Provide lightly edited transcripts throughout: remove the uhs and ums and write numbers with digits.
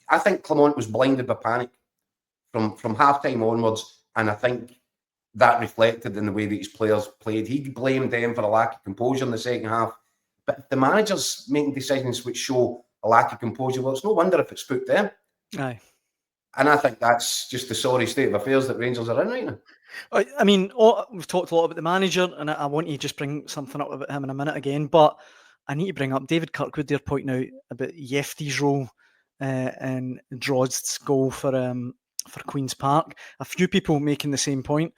I think Clement was blinded by panic from half-time onwards, and I think that reflected in the way that his players played. He blamed them for a lack of composure in the second half. But if the manager's making decisions which show a lack of composure, well, it's no wonder if it's spooked them. Aye. And I think that's just the sorry state of affairs that Rangers are in right now. I mean, we've talked a lot about the manager, and I want to just bring something up about him in a minute again, but I need to bring up David Kirkwood there pointing out about Yefty's role and Drozd's goal for Queen's Park. A few people making the same point.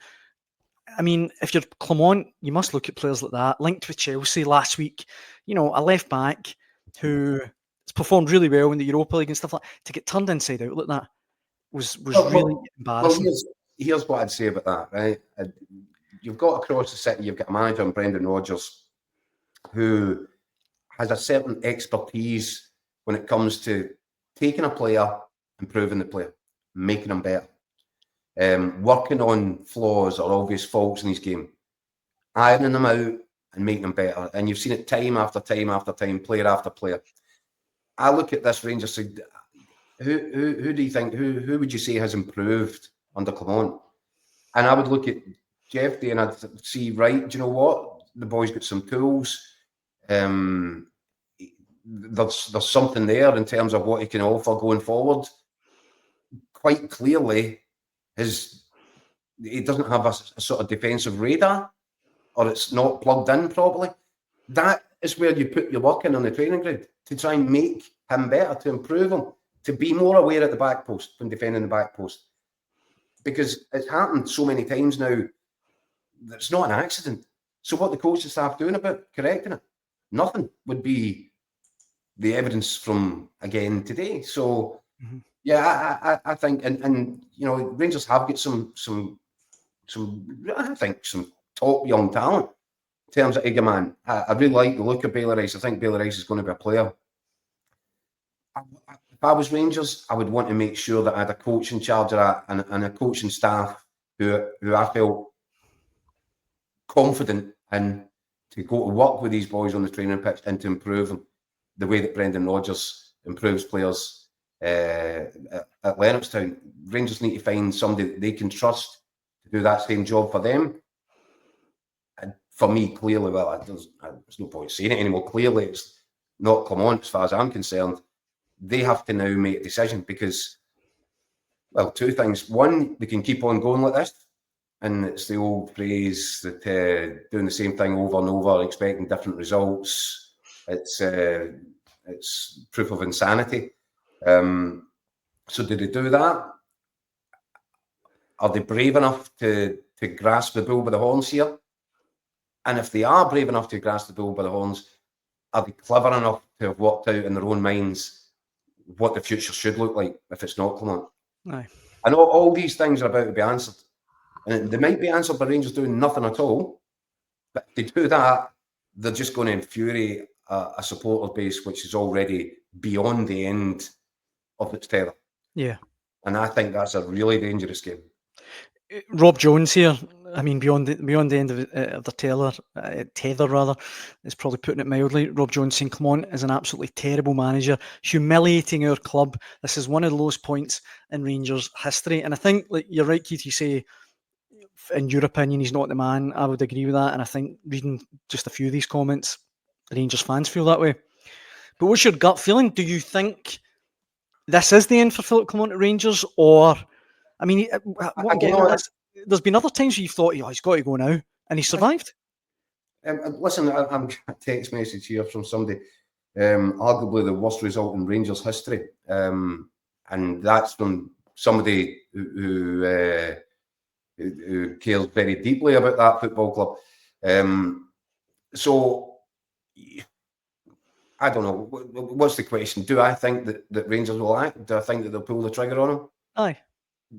I mean, if you're Clement, you must look at players like that, linked with Chelsea last week, a left back who has performed really well in the Europa League and stuff like that, to get turned inside out like that was really embarrassing. Well, here's what I'd say about that, right? You've got across the city, you've got a manager in Brendan Rodgers who has a certain expertise when it comes to taking a player, improving the player, making them better. Working on flaws or obvious faults in his game, ironing them out and making them better. And you've seen it time after time after time, player after player. I look at this Rangers side. Who do you think? Who would you say has improved under Clement? And I would look at Jeffy and I'd see, right, do you know what? The boy's got some tools. There's something there in terms of what he can offer going forward. Quite clearly, he doesn't have a sort of defensive radar, or it's not plugged in properly. That is where you put your work in on the training grid to try and make him better, to improve him, to be more aware at the back post when defending the back post. Because it's happened so many times now that it's not an accident. So what the coaching staff doing about correcting it? Nothing would be the evidence from again today. So yeah, I think, and Rangers have got some I think some top young talent in terms of Egerman. I really like the look of Bailey Rice. I think Bailey Rice is going to be a player. If I was Rangers, I would want to make sure that I had a coach in charge of that and a coaching staff who I felt confident in to go to work with these boys on the training pitch and to improve them the way that Brendan Rodgers improves players at Lennoxtown. Rangers need to find somebody that they can trust to do that same job for them. And for me, clearly, there's no point saying it anymore. Clearly, it's not Clement as far as I'm concerned. They have to now make a decision because, well, two things. One, they can keep on going like this. And it's the old phrase that doing the same thing over and over, expecting different results. It's proof of insanity. So do they do that? Are they brave enough to grasp the bull by the horns here? And if they are brave enough to grasp the bull by the horns, are they clever enough to have worked out in their own minds what the future should look like if it's not Clement? Aye. And all these things are about to be answered. And they might be answered by Rangers doing nothing at all. But if they do that, they're just going to infuriate a supporter base which is already beyond the end of its tether. Yeah. And I think that's a really dangerous game. Rob Jones here, I mean, beyond the end of the tether rather, is probably putting it mildly. Rob Jones saying Clement is an absolutely terrible manager, humiliating our club. This is one of the lowest points in Rangers history. And I think, like you're right, Keith, you say, in your opinion, he's not the man. I would agree with that. And I think reading just a few of these comments, Rangers fans feel that way. But what's your gut feeling? Do you think this is the end for Philippe Clement at Rangers? Or, I mean, there's been other times where you've thought, he's got to go now. And he survived. Listen, I'm getting a text message here from somebody, arguably the worst result in Rangers history. And that's from somebody who cares very deeply about that football club. So, I don't know. What's the question? Do I think that Rangers will act? Do I think that they'll pull the trigger on him? Aye.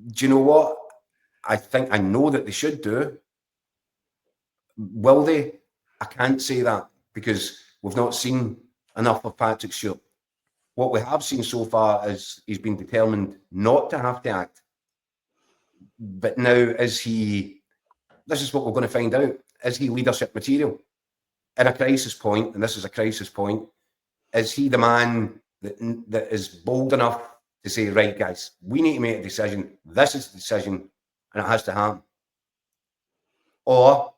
Do you know what? I know that they should do. Will they? I can't say that because we've not seen enough of Patrick Stewart. What we have seen so far is he's been determined not to have to act. But now, this is what we're going to find out. Is he leadership material? At a crisis point, and this is a crisis point, is he the man that is bold enough to say, right, guys, we need to make a decision. This is the decision, and it has to happen. Or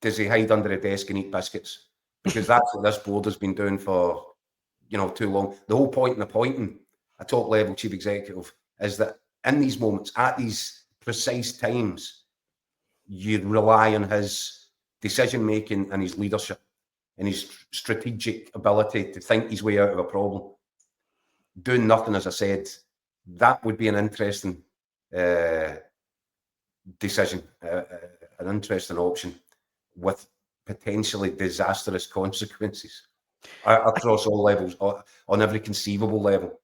does he hide under a desk and eat biscuits? Because that's what this board has been doing for, too long. The whole point in appointing a top-level chief executive is that in these moments, at these precise times, you rely on his decision-making and his leadership and his strategic ability to think his way out of a problem. Doing nothing, as I said, that would be an interesting decision, an interesting option with potentially disastrous consequences across all levels, on every conceivable level.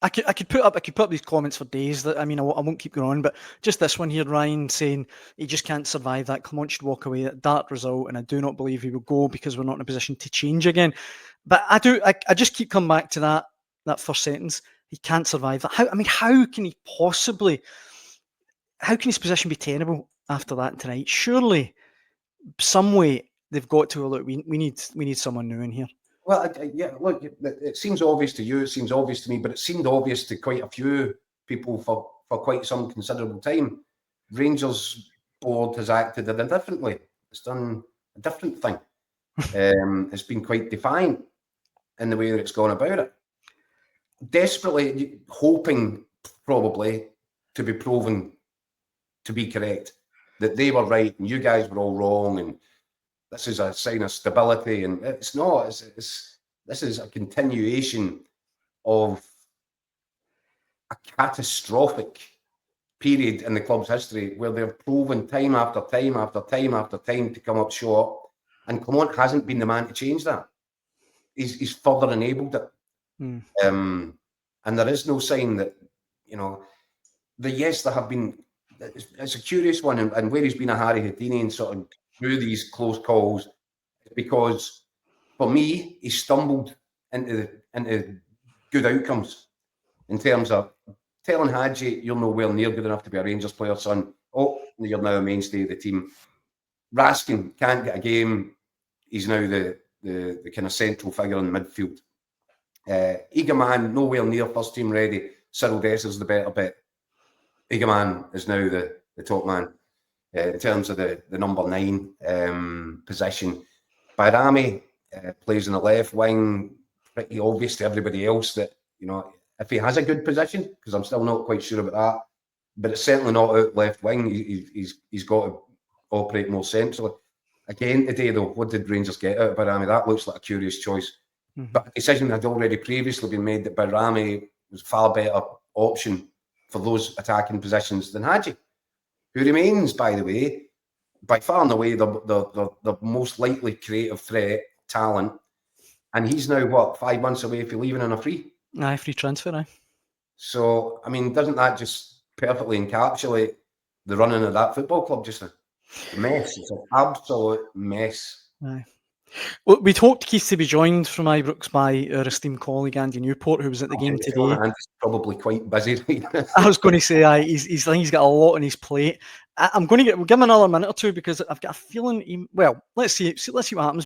I could put up these comments for days. That I won't keep going on, but just this one here, Ryan saying he just can't survive that. Clement should walk away. That result, and I do not believe he will go because we're not in a position to change again. But I just keep coming back to that first sentence. He can't survive that. How can he possibly? How can his position be tenable after that tonight? Surely, some way they've got to look. We need someone new in here. Well, yeah, look, it seems obvious to you, it seems obvious to me, but it seemed obvious to quite a few people for quite some considerable time. Rangers board has acted differently. It's done a different thing. It's been quite defiant in the way that it's gone about it. Desperately hoping, probably, to be proven to be correct, that they were right and you guys were all wrong, and this is a sign of stability, and it's not. This is a continuation of a catastrophic period in the club's history where they've proven time after time after time after time to come up short, and Clement hasn't been the man to change that. He's further enabled it, and there is no sign that yes, there have been. It's a curious one, and where he's been a Harry Houdini and sort of through these close calls, because for me, he stumbled into good outcomes in terms of telling Hadji, you're nowhere near good enough to be a Rangers player, son. Oh, you're now a mainstay of the team. Raskin can't get a game. He's now the kind of central figure in midfield. Eagleman, nowhere near first team ready. Cyril Dessers the better bet. Eagleman is now the top man. In terms of the number 9 position. Bayrami plays in the left wing, pretty obvious to everybody else that, if he has a good position, because I'm still not quite sure about that, but it's certainly not out left wing. He's got to operate more centrally. Again today, though, what did Rangers get out of Bayrami? That looks like a curious choice. But a decision had already previously been made that Bayrami was a far better option for those attacking positions than Hadji, who remains, by the way, by far and away the most likely creative threat, talent, and he's now 5 months away from leaving on a free transfer. So doesn't that just perfectly encapsulate the running of that football club just now? A mess. It's an absolute mess. Aye. Well, we'd hoped, Keith, to be joined from Ibrox by our esteemed colleague Andy Newport, who was at the game today. Andy's probably quite busy right now. I was going to say, I think he's got a lot on his plate. We'll give him another minute or two because I've got a feeling. Let's see what happens.